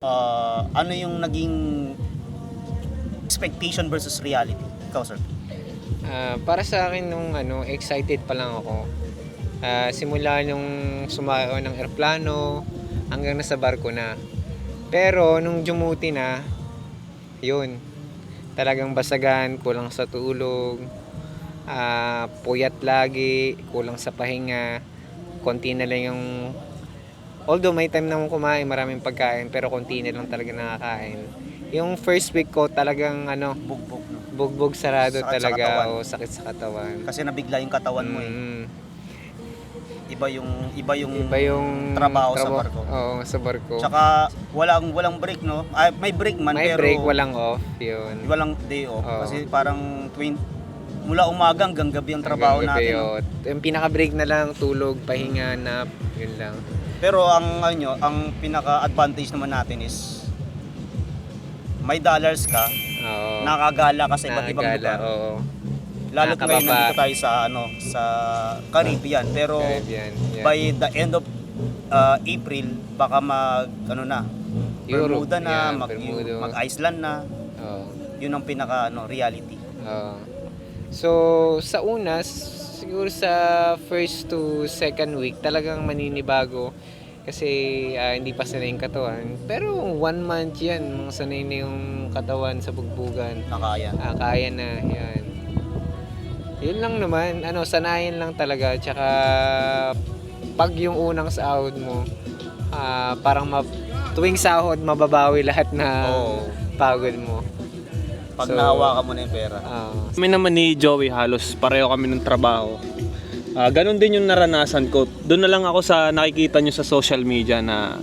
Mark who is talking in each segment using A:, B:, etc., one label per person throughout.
A: Ano yung naging expectation versus reality? Ikaw, sir.
B: Para sa akin nung excited pa lang ako. Simula nung sumakay ako ng eroplano hanggang nasa barko na. Pero nung dumuti na, yun. Talagang basagan, kulang sa tulog, puyat lagi, kulang sa pahinga, konti na lang yung. Although may time na kumain, maraming pagkain, pero konti na lang talaga nakakain. Yung first week ko talagang
A: Bugbog, no?
B: bugbog sarado
A: Sakit sa
B: talaga
A: katawan.
B: o sakit sa katawan.
A: Kasi nabigla yung katawan mo eh. Iba yung trabaho sa barko.
B: Oo, sa barko.
A: Tsaka walang break, no? May break man,
B: May
A: pero
B: break, walang off, yun.
A: walang day off.
B: Oo.
A: Kasi parang mula umaga hanggang gabi ang trabaho
B: Hanggang gabi,
A: natin. No?
B: oh. Yung pinaka-break na lang, tulog, pahinga, nap, yun lang.
A: Pero ang pinaka-advantage naman natin is may dollars ka,
B: Oo.
A: nakakagala ka sa iba't ibang
B: Nakagala,
A: lugar.
B: oo.
A: Lalo ngayon
B: Nakakababa.
A: nandito tayo sa Caribbean, pero
B: Caribbean, yeah.
A: by the end of April baka
B: Europe,
A: Bermuda na,
B: yan, Bermuda.
A: mag-Iceland na.
B: Oo.
A: Yun ang pinaka reality.
B: Oo. So, sa una, siguro sa first to second week, talagang maninibago. Kasi hindi pa sanay yung katawan. Pero 1 month yan, mga sanay na yung katawan sa bugbugan.
A: Nakaya.
B: Kaya na, yan. Yun lang naman, sanayin lang talaga. Tsaka, pag yung unang sahod mo, tuwing sahod, mababawi lahat na
A: Oo.
B: pagod mo.
A: Pag
B: So,
A: nahawakan mo na yung pera.
C: Kami naman ni Joey halos pareho kami ng trabaho. Ganon din yung naranasan ko. Doon na lang ako sa nakikita nyo sa social media na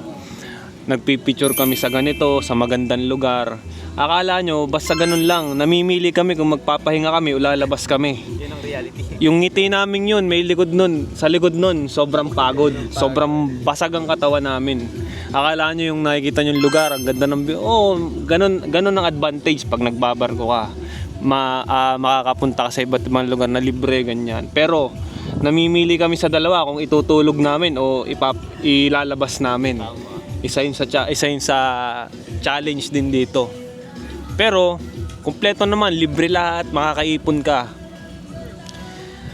C: nagpipicture kami sa ganito, sa magandang lugar. Akala nyo, basta ganun lang, namimili kami kung magpapahinga kami o lalabas kami.
A: Yun ang reality.
C: Yung ngiti namin yun, may likod nun, sa likod nun, sobrang pagod, sobrang basag ang katawan namin. Akala nyo yung nakikita nyo yung lugar, ang ganda ng ganun ang advantage pag nagbabarko ka. Makakapunta ka sa iba't ibang lugar na libre, ganyan. Pero, namimili kami sa dalawa kung itutulog namin o ilalabas namin. Isa yun sa challenge din dito. Pero, kumpleto naman, libre lahat, makakaipon ka.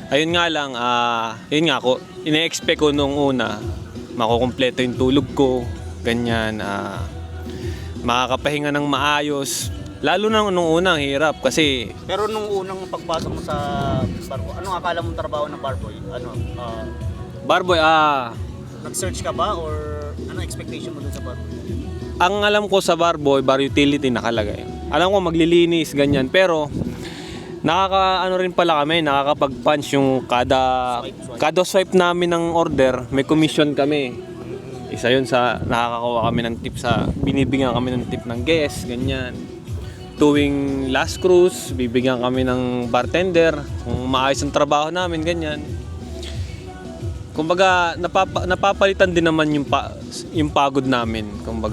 C: Ayun nga lang, yun nga ako, ine-expect ko nung una, makukumpleto yung tulog ko, ganyan, makakapahinga ng maayos. Lalo na nung unang hirap kasi
A: Pero nung unang pagpasok mo sa barko, anong akala mong trabaho ng barboy?
C: barboy,
A: Nag-search ka ba or ano expectation mo dun sa barko?
C: ang alam ko sa barboy, bar utility nakalagay. Alam ko maglilinis, ganyan, pero rin pala kami, nakakapag-punch yung kada swipe namin ng order, may commission kami. Isa yun sa nakakakuha kami ng tip binibigyan kami ng tip ng guest, ganyan. Tuwing last cruise, bibigyan kami ng bartender kung maayos ang trabaho namin, ganyan. Kumbaga napapalitan din naman yung pagod namin, kumbaga.